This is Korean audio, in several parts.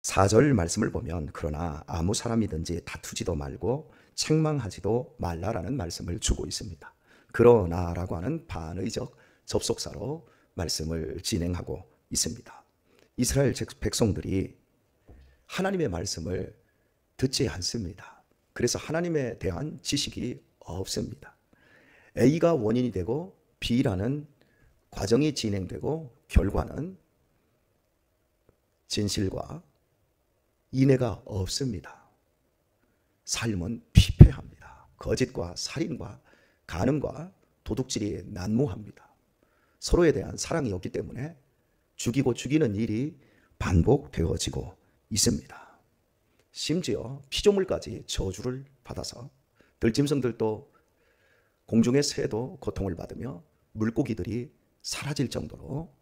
4절 말씀을 보면 그러나 아무 사람이든지 다투지도 말고 책망하지도 말라라는 말씀을 주고 있습니다. 그러나라고 하는 반의적 접속사로 말씀을 진행하고 있습니다. 이스라엘 백성들이 하나님의 말씀을 듣지 않습니다. 그래서 하나님에 대한 지식이 없습니다. A가 원인이 되고 B라는 과정이 진행되고 결과는 진실과 인애가 없습니다. 삶은 피폐합니다. 거짓과 살인과 간음과 도둑질이 난무합니다. 서로에 대한 사랑이 없기 때문에 죽이고 죽이는 일이 반복되어지고 있습니다. 심지어 피조물까지 저주를 받아서 들짐승들도 공중의 새도 고통을 받으며 물고기들이 사라질 정도로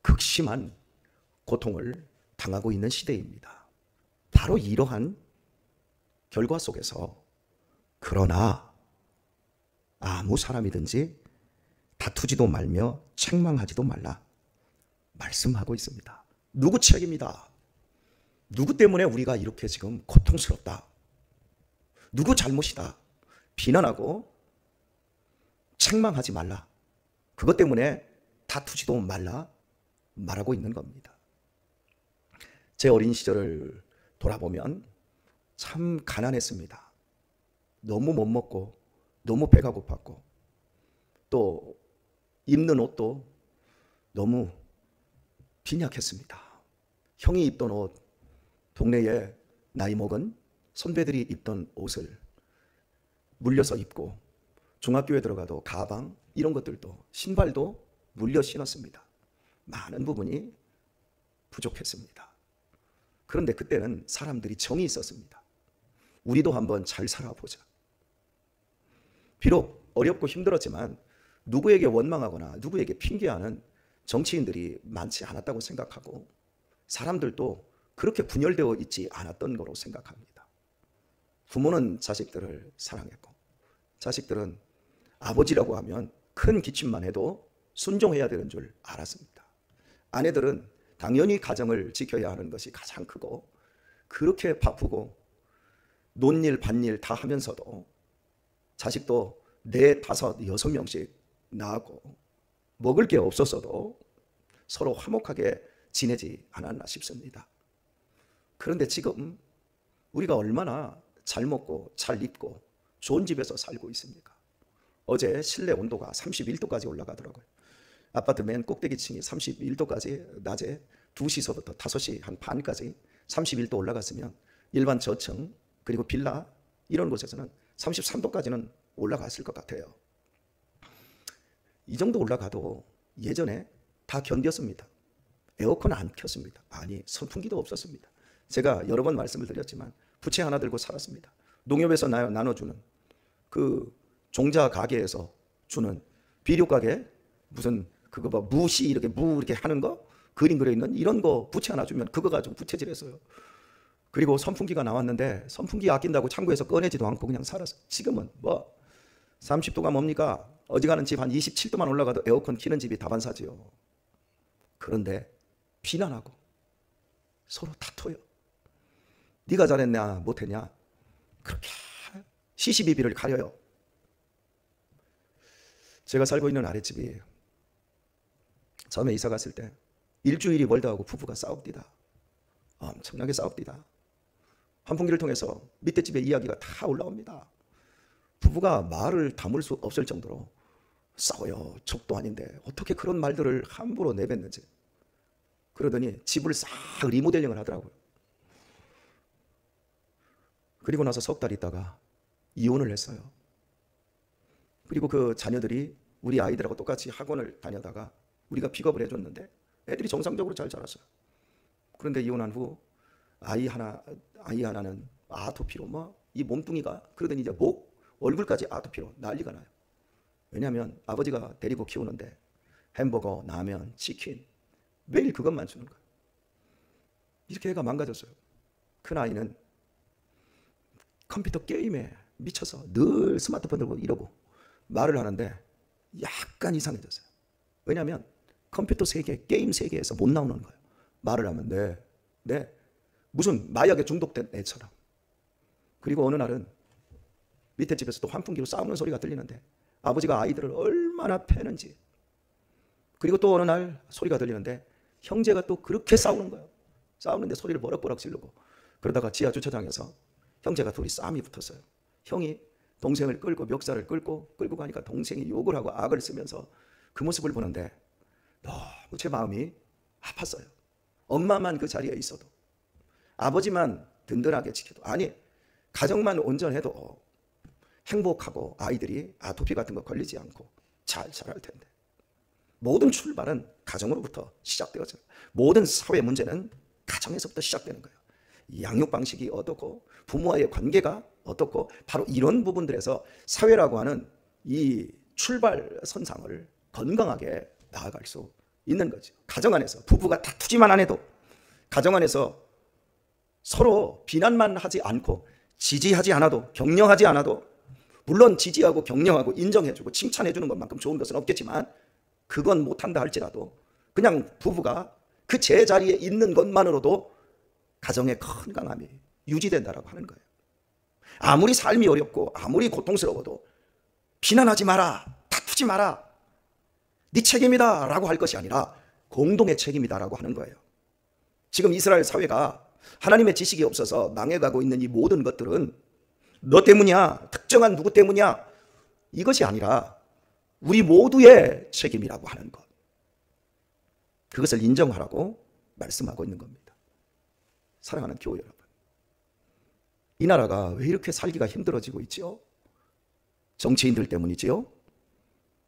극심한 고통을 당하고 있는 시대입니다. 바로 이러한 결과 속에서 그러나 아무 사람이든지 다투지도 말며 책망하지도 말라 말씀하고 있습니다. 누구 책임이다. 누구 때문에 우리가 이렇게 지금 고통스럽다. 누구 잘못이다. 비난하고 책망하지 말라. 그것 때문에 다투지도 말라 말하고 있는 겁니다. 제 어린 시절을 돌아보면 참 가난했습니다. 너무 못 먹고 너무 배가 고팠고 또 입는 옷도 너무 빈약했습니다. 형이 입던 옷, 동네에 나이 먹은 선배들이 입던 옷을 물려서 입고 중학교에 들어가도 가방 이런 것들도 신발도 물려 신었습니다. 많은 부분이 부족했습니다. 그런데 그때는 사람들이 정이 있었습니다. 우리도 한번 잘 살아보자. 비록 어렵고 힘들었지만 누구에게 원망하거나 누구에게 핑계하는 정치인들이 많지 않았다고 생각하고 사람들도 그렇게 분열되어 있지 않았던 거로 생각합니다. 부모는 자식들을 사랑했고 자식들은 아버지라고 하면 큰 기침만 해도 순종해야 되는 줄 알았습니다. 아내들은 당연히 가정을 지켜야 하는 것이 가장 크고 그렇게 바쁘고 논일 밭일 다 하면서도 자식도 4, 5, 6명씩 낳고 먹을 게 없었어도 서로 화목하게 지내지 않았나 싶습니다. 그런데 지금 우리가 얼마나 잘 먹고 잘 입고 좋은 집에서 살고 있습니까? 어제 실내 온도가 31도까지 올라가더라고요. 아파트 맨 꼭대기층이 31도까지 낮에 2시서부터 5시 한 반까지 31도 올라갔으면 일반 저층 그리고 빌라 이런 곳에서는 33도까지는 올라갔을 것 같아요. 이 정도 올라가도 예전에 다 견뎠습니다. 에어컨 안 켰습니다. 아니 선풍기도 없었습니다. 제가 여러 번 말씀을 드렸지만 부채 하나 들고 살았습니다. 농협에서 나눠주는 그 종자 가게에서 주는 비료 가게 무슨 그거 봐 무시 이렇게 무 이렇게 하는 거 그림 그려 있는 이런 거 부채 하나 주면 그거 가지고 부채질했어요. 그리고 선풍기가 나왔는데 선풍기 아낀다고 창고에서 꺼내지도 않고 그냥 살았어요. 지금은 뭐 30도가 뭡니까? 어지간한 집 한 27도만 올라가도 에어컨 키는 집이 다반사지요. 그런데 비난하고 서로 다퉈요. 네가 잘했냐 못했냐 그렇게 시시비비를 가려요. 제가 살고 있는 아랫집이 처음에 이사 갔을 때 일주일이 멀다 하고 부부가 싸웁디다. 엄청나게 싸웁디다. 환풍기를 통해서 밑에 집의 이야기가 다 올라옵니다. 부부가 말을 담을 수 없을 정도로 싸워요. 족도 아닌데 어떻게 그런 말들을 함부로 내뱉는지. 그러더니 집을 싹 리모델링을 하더라고요. 그리고 나서 석 달 있다가 이혼을 했어요. 그리고 그 자녀들이 우리 아이들하고 똑같이 학원을 다녀다가 우리가 픽업을 해줬는데 애들이 정상적으로 잘 자랐어요. 그런데 이혼한 후 아이 하나는 아토피로 뭐 이 몸뚱이가 그러더니 이제 목 얼굴까지 아토피로 난리가 나요. 왜냐하면 아버지가 데리고 키우는데 햄버거, 라면, 치킨 매일 그것만 주는 거예요. 이렇게 애가 망가졌어요. 큰 아이는 컴퓨터 게임에 미쳐서 늘 스마트폰 들고 이러고 말을 하는데 약간 이상해졌어요. 왜냐하면 컴퓨터 세계, 게임 세계에서 못 나오는 거예요. 말을 하면 네, 네, 무슨 마약에 중독된 애처럼. 그리고 어느 날은 밑에 집에서 또 환풍기로 싸우는 소리가 들리는데 아버지가 아이들을 얼마나 패는지. 그리고 또 어느 날 소리가 들리는데 형제가 또 그렇게 싸우는 거예요. 싸우는데 소리를 버럭버럭 지르고. 그러다가 지하 주차장에서 형제가 둘이 싸움이 붙었어요. 형이 동생을 끌고 멱살을 끌고 가니까 동생이 욕을 하고 악을 쓰면서 그 모습을 보는데 너무 제 마음이 아팠어요. 엄마만 그 자리에 있어도, 아버지만 든든하게 지켜도, 아니 가정만 온전해도 행복하고 아이들이 아토피 같은 거 걸리지 않고 잘 자랄 텐데, 모든 출발은 가정으로부터 시작되어져요. 모든 사회 문제는 가정에서부터 시작되는 거예요. 양육 방식이 어떻고 부모와의 관계가 어떻고, 바로 이런 부분들에서 사회라고 하는 이 출발선상을 건강하게 나아갈 수 있는 거죠. 가정 안에서 부부가 다투지만 안 해도, 가정 안에서 서로 비난만 하지 않고 지지하지 않아도, 격려하지 않아도, 물론 지지하고 격려하고 인정해주고 칭찬해주는 것만큼 좋은 것은 없겠지만 그건 못한다 할지라도 그냥 부부가 그 제자리에 있는 것만으로도 가정의 건강함이 유지된다라고 하는 거예요. 아무리 삶이 어렵고 아무리 고통스러워도 비난하지 마라, 다투지 마라, 네 책임이다 라고 할 것이 아니라 공동의 책임이다 라고 하는 거예요. 지금 이스라엘 사회가 하나님의 지식이 없어서 망해가고 있는 이 모든 것들은 너 때문이야, 특정한 누구 때문이야, 이것이 아니라 우리 모두의 책임이라고 하는 것, 그것을 인정하라고 말씀하고 있는 겁니다. 사랑하는 교회 여러분, 이 나라가 왜 이렇게 살기가 힘들어지고 있지요? 정치인들 때문이지요?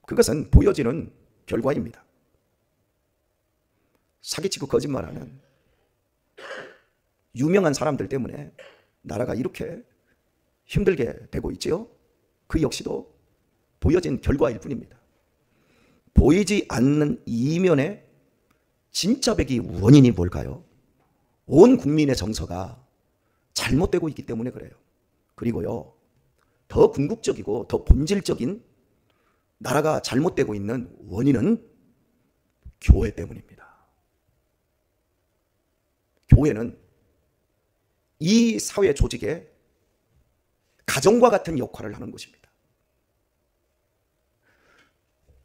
그것은 보여지는 결과입니다. 사기치고 거짓말하는 유명한 사람들 때문에 나라가 이렇게 힘들게 되고 있지요? 그 역시도 보여진 결과일 뿐입니다. 보이지 않는 이면의 진짜 배기 원인이 뭘까요? 온 국민의 정서가 잘못되고 있기 때문에 그래요. 그리고요, 더 궁극적이고 더 본질적인 나라가 잘못되고 있는 원인은 교회 때문입니다. 교회는 이 사회 조직에 가정과 같은 역할을 하는 곳입니다.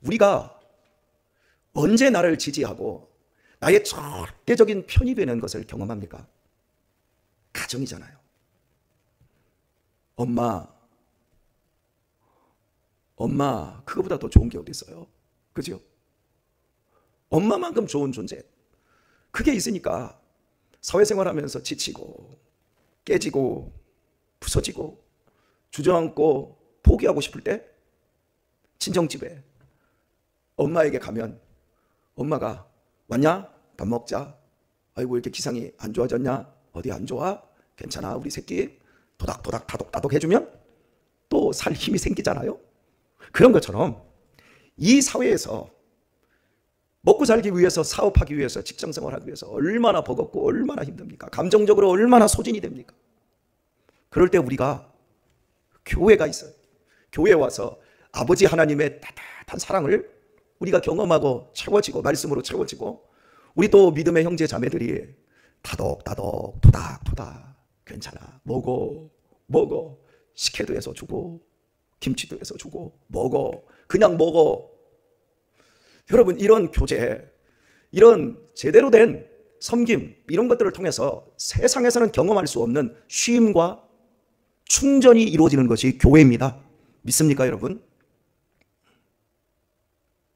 우리가 언제 나를 지지하고 나의 절대적인 편이 되는 것을 경험합니까? 가정이잖아요. 엄마 그거보다 더 좋은 게 어디 있어요? 그죠? 엄마만큼 좋은 존재, 그게 있으니까 사회생활하면서 지치고 깨지고 부서지고 주저앉고 포기하고 싶을 때 친정집에 엄마에게 가면 엄마가 왔냐? 밥 먹자. 아이고 이렇게 기상이 안 좋아졌냐? 어디 안 좋아? 괜찮아 우리 새끼. 도닥도닥 다독다독 해주면 또 살 힘이 생기잖아요. 그런 것처럼 이 사회에서 먹고 살기 위해서, 사업하기 위해서, 직장생활하기 위해서 얼마나 버겁고 얼마나 힘듭니까? 감정적으로 얼마나 소진이 됩니까? 그럴 때 우리가 교회가 있어요. 교회에 와서 아버지 하나님의 따뜻한 사랑을 우리가 경험하고 채워지고, 말씀으로 채워지고, 우리 또 믿음의 형제 자매들이 다독다독 토닥토닥 괜찮아 먹어 식혜도 해서 주고 김치도 해서 주고 먹어, 그냥 먹어. 여러분, 이런 교제, 이런 제대로 된 섬김, 이런 것들을 통해서 세상에서는 경험할 수 없는 쉼과 충전이 이루어지는 것이 교회입니다. 믿습니까 여러분?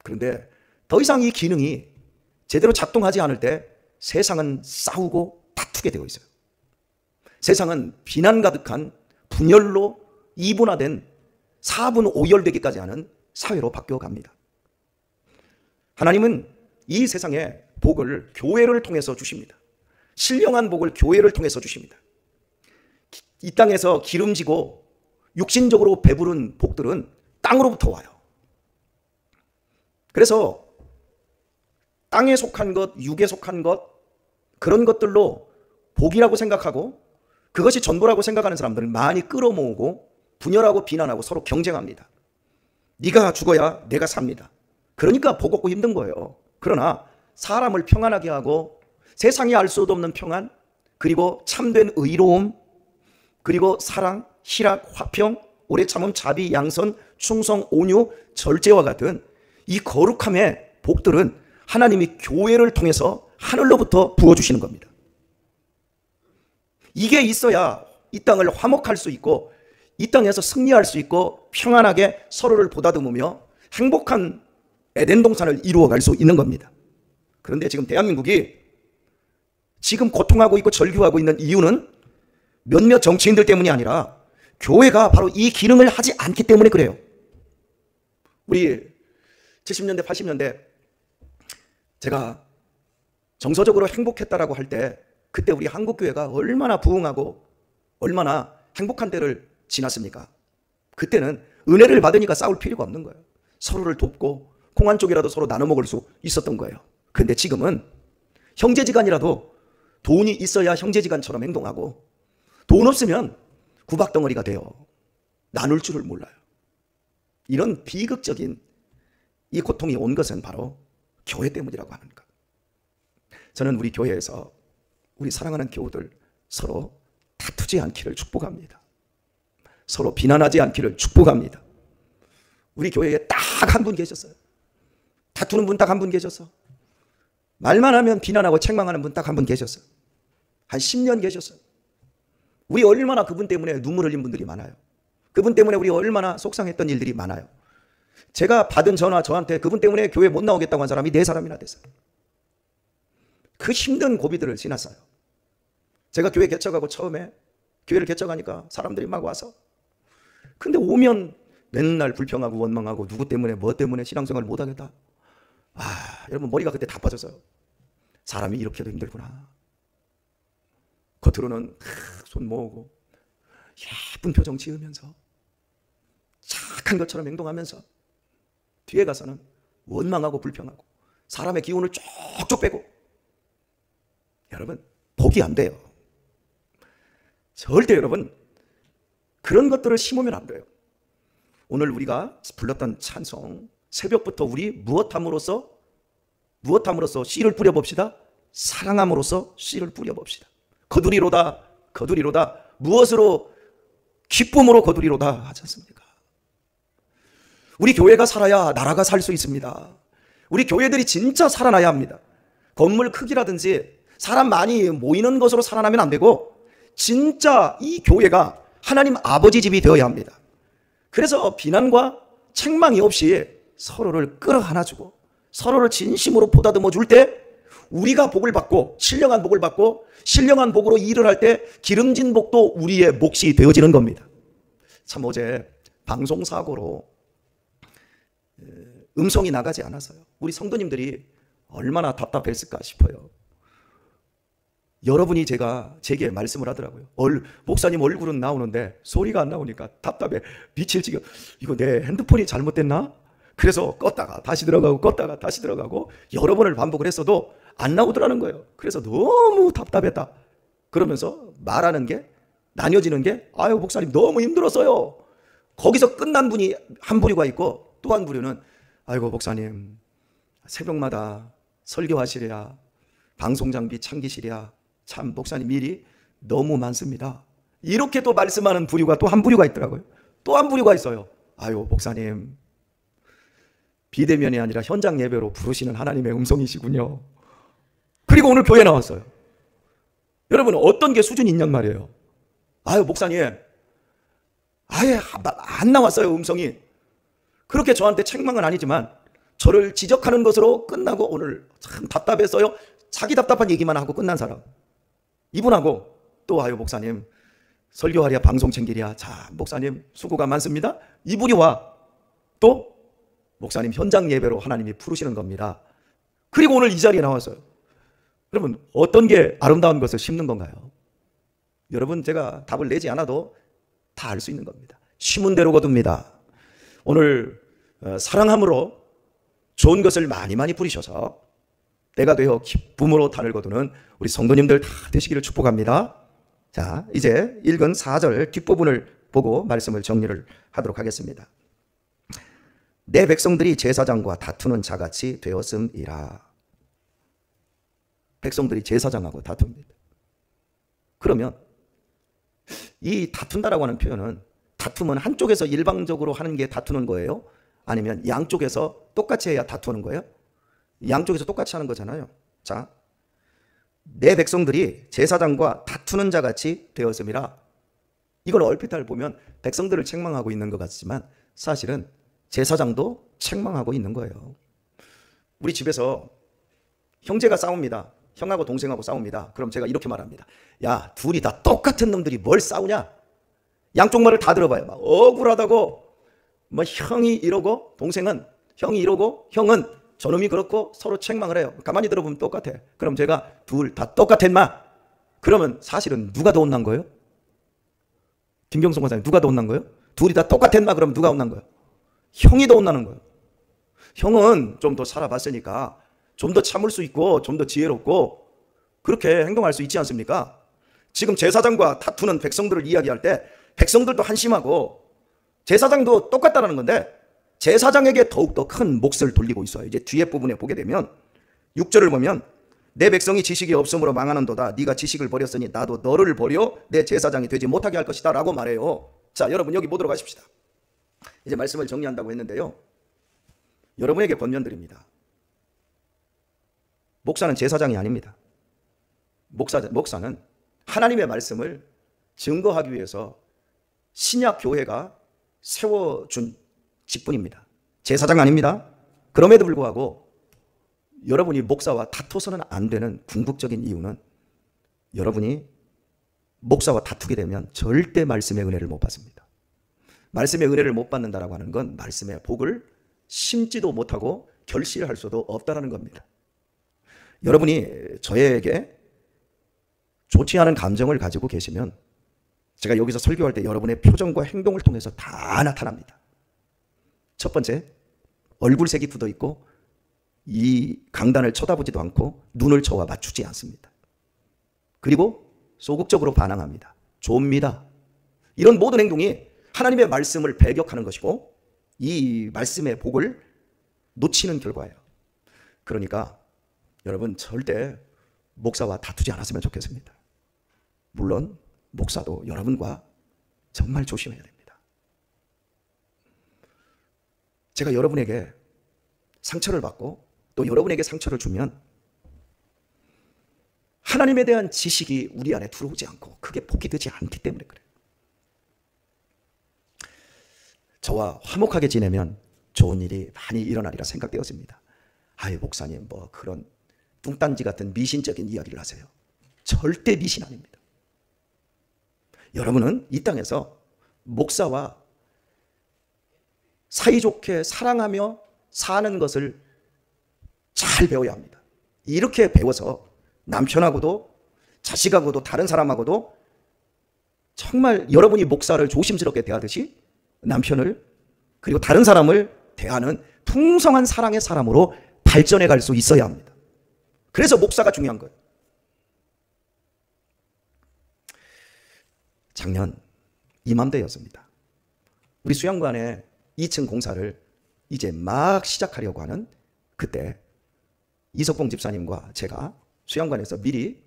그런데 더 이상 이 기능이 제대로 작동하지 않을 때 세상은 싸우고 다투게 되어 있어요. 세상은 비난 가득한 분열로 이분화된 4분 5열되기까지 하는 사회로 바뀌어갑니다. 하나님은 이 세상에 복을 교회를 통해서 주십니다. 신령한 복을 교회를 통해서 주십니다. 이 땅에서 기름지고 육신적으로 배부른 복들은 땅으로부터 와요. 그래서 땅에 속한 것, 육에 속한 것, 그런 것들로 복이라고 생각하고 그것이 전부라고 생각하는 사람들을 많이 끌어모으고 분열하고 비난하고 서로 경쟁합니다. 네가 죽어야 내가 삽니다. 그러니까 복 없고 힘든 거예요. 그러나 사람을 평안하게 하고 세상이 알 수도 없는 평안, 그리고 참된 의로움, 그리고 사랑, 희락, 화평, 오래 참음, 자비, 양선, 충성, 온유, 절제와 같은 이 거룩함의 복들은 하나님이 교회를 통해서 하늘로부터 부어주시는 겁니다. 이게 있어야 이 땅을 화목할 수 있고 이 땅에서 승리할 수 있고 평안하게 서로를 보다듬으며 행복한 에덴 동산을 이루어갈 수 있는 겁니다. 그런데 지금 대한민국이 지금 고통하고 있고 절규하고 있는 이유는 몇몇 정치인들 때문이 아니라 교회가 바로 이 기능을 하지 않기 때문에 그래요. 우리 70년대 80년대 제가 정서적으로 행복했다라고 할 때 그때 우리 한국교회가 얼마나 부흥하고 얼마나 행복한 때를 지났습니까? 그때는 은혜를 받으니까 싸울 필요가 없는 거예요. 서로를 돕고 콩 한 쪽이라도 서로 나눠 먹을 수 있었던 거예요. 근데 지금은 형제지간이라도 돈이 있어야 형제지간처럼 행동하고 돈 없으면 구박덩어리가 돼요. 나눌 줄을 몰라요. 이런 비극적인 이 고통이 온 것은 바로 교회 때문이라고 하는 것. 저는 우리 교회에서 우리 사랑하는 교우들 서로 다투지 않기를 축복합니다. 서로 비난하지 않기를 축복합니다. 우리 교회에 딱 한 분 계셨어요. 다투는 분 딱 한 분 계셨어. 말만 하면 비난하고 책망하는 분 딱 한 분 계셨어요. 한 10년 계셨어요. 우리 얼마나 그분 때문에 눈물 흘린 분들이 많아요. 그분 때문에 우리 얼마나 속상했던 일들이 많아요. 제가 받은 전화 저한테 그분 때문에 교회 못 나오겠다고 한 사람이 4사람이나 됐어요. 그 힘든 고비들을 지났어요. 제가 교회 개척하고 처음에 교회를 개척하니까 사람들이 막 와서 근데 오면 맨날 불평하고 원망하고 누구 때문에 뭐 때문에 신앙생활 못하겠다. 여러분 머리가 그때 다 빠졌어요. 사람이 이렇게도 힘들구나. 겉으로는 손 모으고 예쁜 표정 지으면서 착한 것처럼 행동하면서 뒤에 가서는 원망하고 불평하고 사람의 기운을 쪽쪽 빼고. 여러분 복이 안 돼요. 절대 여러분 그런 것들을 심으면 안 돼요. 오늘 우리가 불렀던 찬송 새벽부터 우리 무엇함으로써 씨를 뿌려봅시다. 사랑함으로써 씨를 뿌려봅시다. 거두리로다 거두리로다 무엇으로 기쁨으로 거두리로다 하지 않습니까? 우리 교회가 살아야 나라가 살 수 있습니다. 우리 교회들이 진짜 살아나야 합니다. 건물 크기라든지 사람 많이 모이는 것으로 살아나면 안 되고 진짜 이 교회가 하나님 아버지 집이 되어야 합니다. 그래서 비난과 책망이 없이 서로를 끌어안아주고 서로를 진심으로 보다듬어 줄 때 우리가 복을 받고 신령한 복을 받고 신령한 복으로 일을 할 때 기름진 복도 우리의 몫이 되어지는 겁니다. 참 어제 방송사고로 음성이 나가지 않았어요. 우리 성도님들이 얼마나 답답했을까 싶어요. 여러분이 제게 말씀을 하더라고요. 목사님 얼굴은 나오는데 소리가 안 나오니까 답답해 미칠 지경. 이거 내 핸드폰이 잘못됐나? 그래서 껐다가 다시 들어가고 껐다가 다시 들어가고 여러 번을 반복을 했어도 안 나오더라는 거예요. 그래서 너무 답답했다. 그러면서 말하는 게 나뉘어지는 게 아유 목사님 너무 힘들었어요. 거기서 끝난 분이 한 부류가 있고 또 한 부류는 아이고 목사님 새벽마다 설교하시랴 방송 장비 챙기시랴 참 목사님 일이 너무 많습니다. 이렇게 또 말씀하는 부류가 또 한 부류가 있더라고요. 또 한 부류가 있어요. 아유 목사님 비대면이 아니라 현장 예배로 부르시는 하나님의 음성이시군요. 그리고 오늘 교회 나왔어요. 여러분 어떤 게 수준이 있냔 말이에요. 아유 목사님 아예 안 나왔어요 음성이. 그렇게 저한테 책망은 아니지만 저를 지적하는 것으로 끝나고 오늘 참 답답했어요. 자기 답답한 얘기만 하고 끝난 사람. 이분하고 또 아유 목사님 설교하랴 방송 챙기랴 자 목사님 수고가 많습니다. 이분이와 또 목사님 현장 예배로 하나님이 부르시는 겁니다. 그리고 오늘 이 자리에 나왔어요. 여러분 어떤 게 아름다운 것을 심는 건가요? 여러분 제가 답을 내지 않아도 다 알 수 있는 겁니다. 심은 대로 거둡니다. 오늘 사랑함으로 좋은 것을 많이 뿌리셔서 때가 되어 기쁨으로 단을 거두는 우리 성도님들 다 되시기를 축복합니다. 자, 이제 읽은 4절 뒷부분을 보고 말씀을 정리를 하도록 하겠습니다. 내 백성들이 제사장과 다투는 자같이 되었음이라. 백성들이 제사장하고 다툽니다. 그러면 이 다툰다라고 하는 표현은 다툼은 한쪽에서 일방적으로 하는 게 다투는 거예요? 아니면 양쪽에서 똑같이 해야 다투는 거예요? 양쪽에서 똑같이 하는 거잖아요. 자, 내 백성들이 제사장과 다투는 자 같이 되었음이라. 이걸 얼핏 보면 백성들을 책망하고 있는 것 같지만 사실은 제사장도 책망하고 있는 거예요. 우리 집에서 형제가 싸웁니다. 형하고 동생하고 싸웁니다. 그럼 제가 이렇게 말합니다. 야, 둘이 다 똑같은 놈들이 뭘 싸우냐? 양쪽 말을 다 들어봐요. 막 억울하다고 뭐 형이 이러고 동생은 형이 이러고 형은 저놈이 그렇고 서로 책망을 해요. 가만히 들어보면 똑같아. 그럼 제가 둘 다 똑같아 인마. 그러면 사실은 누가 더 혼난 거예요? 김경성 권사님, 누가 더 혼난 거예요? 둘이 다 똑같아 인마. 그러면 누가 혼난 거예요? 형이 더 혼나는 거예요. 형은 좀 더 살아봤으니까 좀 더 참을 수 있고 좀 더 지혜롭고 그렇게 행동할 수 있지 않습니까? 지금 제사장과 다투는 백성들을 이야기할 때 백성들도 한심하고 제사장도 똑같다라는 건데 제사장에게 더욱더 큰 몫을 돌리고 있어요. 이제 뒤에 부분에 보게 되면 6절을 보면 내 백성이 지식이 없으므로 망하는도다. 네가 지식을 버렸으니 나도 너를 버려 내 제사장이 되지 못하게 할 것이다 라고 말해요. 자, 여러분 여기 보도록 하십시다. 이제 말씀을 정리한다고 했는데요. 여러분에게 권면드립니다. 목사는 제사장이 아닙니다. 목사는 하나님의 말씀을 증거하기 위해서 신약 교회가 세워준 직분입니다. 제사장 아닙니다. 그럼에도 불구하고 여러분이 목사와 다투서는 안 되는 궁극적인 이유는 여러분이 목사와 다투게 되면 절대 말씀의 은혜를 못 받습니다. 말씀의 은혜를 못 받는다라고 하는 건 말씀의 복을 심지도 못하고 결실할 수도 없다라는 겁니다. 여러분이 저에게 좋지 않은 감정을 가지고 계시면 제가 여기서 설교할 때 여러분의 표정과 행동을 통해서 다 나타납니다. 첫 번째, 얼굴색이 굳어 있고 이 강단을 쳐다보지도 않고 눈을 저와 맞추지 않습니다. 그리고 소극적으로 반항합니다. 좁니다. 이런 모든 행동이 하나님의 말씀을 배격하는 것이고 이 말씀의 복을 놓치는 결과예요. 그러니까 여러분 절대 목사와 다투지 않았으면 좋겠습니다. 물론 목사도 여러분과 정말 조심해야 됩니다. 제가 여러분에게 상처를 받고 또 여러분에게 상처를 주면 하나님에 대한 지식이 우리 안에 들어오지 않고 그게 복이 되지 않기 때문에 그래요. 저와 화목하게 지내면 좋은 일이 많이 일어나리라 생각되었습니다. 아유 목사님 뭐 그런 뚱딴지 같은 미신적인 이야기를 하세요. 절대 미신 아닙니다. 여러분은 이 땅에서 목사와 사이좋게 사랑하며 사는 것을 잘 배워야 합니다. 이렇게 배워서 남편하고도 자식하고도 다른 사람하고도 정말 여러분이 목사를 조심스럽게 대하듯이 남편을 그리고 다른 사람을 대하는 풍성한 사랑의 사람으로 발전해 갈 수 있어야 합니다. 그래서 목사가 중요한 거예요. 작년 이맘때였습니다. 우리 수양관에 2층 공사를 이제 막 시작하려고 하는 그때 이석봉 집사님과 제가 수양관에서 미리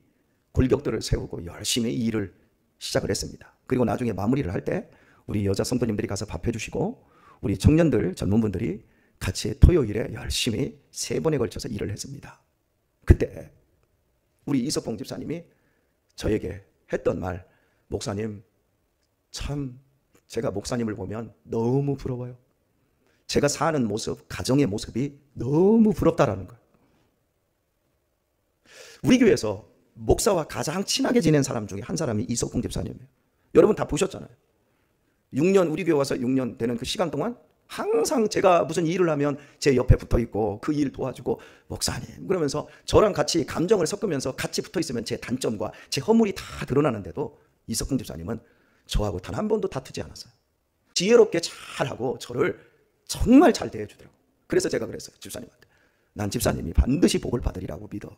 골격들을 세우고 열심히 일을 시작을 했습니다. 그리고 나중에 마무리를 할 때 우리 여자 성도님들이 가서 밥 해주시고 우리 청년들 젊은 분들이 같이 토요일에 열심히 3번에 걸쳐서 일을 했습니다. 그때 우리 이석봉 집사님이 저에게 했던 말, 목사님 참 제가 목사님을 보면 너무 부러워요. 제가 사는 모습, 가정의 모습이 너무 부럽다라는 거예요. 우리 교회에서 목사와 가장 친하게 지낸 사람 중에 한 사람이 이석봉 집사님이에요. 여러분 다 보셨잖아요. 6년 우리 교회 와서 6년 되는 그 시간 동안 항상 제가 무슨 일을 하면 제 옆에 붙어 있고 그 일 도와주고 목사님 그러면서 저랑 같이 감정을 섞으면서 같이 붙어 있으면 제 단점과 제 허물이 다 드러나는데도 이석봉 집사님은 저하고 단 한 번도 다투지 않았어요. 지혜롭게 잘하고 저를 정말 잘 대해주더라고요. 그래서 제가 그랬어요. 집사님한테. 난 집사님이 반드시 복을 받으리라고 믿어.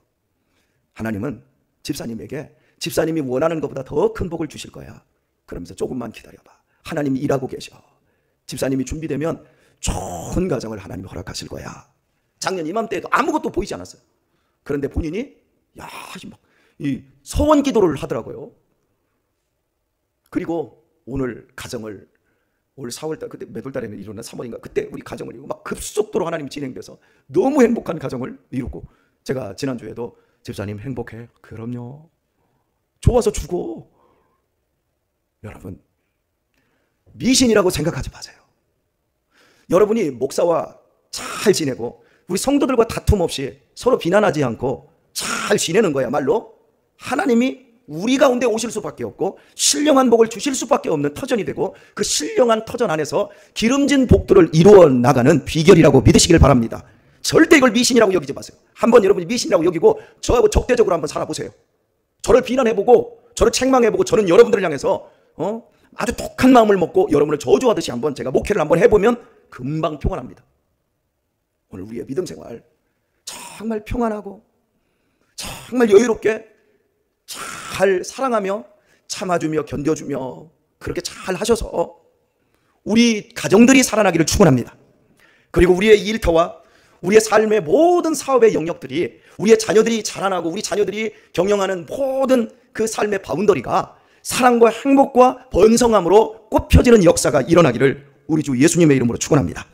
하나님은 집사님에게 집사님이 원하는 것보다 더 큰 복을 주실 거야. 그러면서 조금만 기다려봐. 하나님이 일하고 계셔. 집사님이 준비되면 좋은 가정을 하나님이 허락하실 거야. 작년 이맘때에도 아무것도 보이지 않았어요. 그런데 본인이 이 소원 기도를 하더라고요. 그리고 오늘 가정을 올 4월달, 그때 몇 월달에는 이루나 3월인가, 그때 우리 가정을 이루고 막 급속도로 하나님 진행돼서 너무 행복한 가정을 이루고, 제가 지난주에도 집사님 행복해? 그럼요. 좋아서 죽어. 여러분, 미신이라고 생각하지 마세요. 여러분이 목사와 잘 지내고 우리 성도들과 다툼 없이 서로 비난하지 않고 잘 지내는 거야말로 하나님이 우리 가운데 오실 수밖에 없고 신령한 복을 주실 수밖에 없는 터전이 되고, 그 신령한 터전 안에서 기름진 복들을 이루어 나가는 비결이라고 믿으시길 바랍니다. 절대 이걸 미신이라고 여기지 마세요. 한번 여러분이 미신이라고 여기고 저하고 적대적으로 한번 살아보세요. 저를 비난해보고 저를 책망해보고 저는 여러분들을 향해서 아주 독한 마음을 먹고 여러분을 저주하듯이 한번 제가 목회를 한번 해보면 금방 평안합니다. 오늘 우리의 믿음 생활 정말 평안하고 정말 여유롭게 잘 사랑하며 참아주며 견뎌주며 그렇게 잘 하셔서 우리 가정들이 살아나기를 축원합니다. 그리고 우리의 일터와 우리의 삶의 모든 사업의 영역들이, 우리의 자녀들이 자라나고 우리 자녀들이 경영하는 모든 그 삶의 바운더리가 사랑과 행복과 번성함으로 꽃 펴지는 역사가 일어나기를 우리 주 예수님의 이름으로 축원합니다.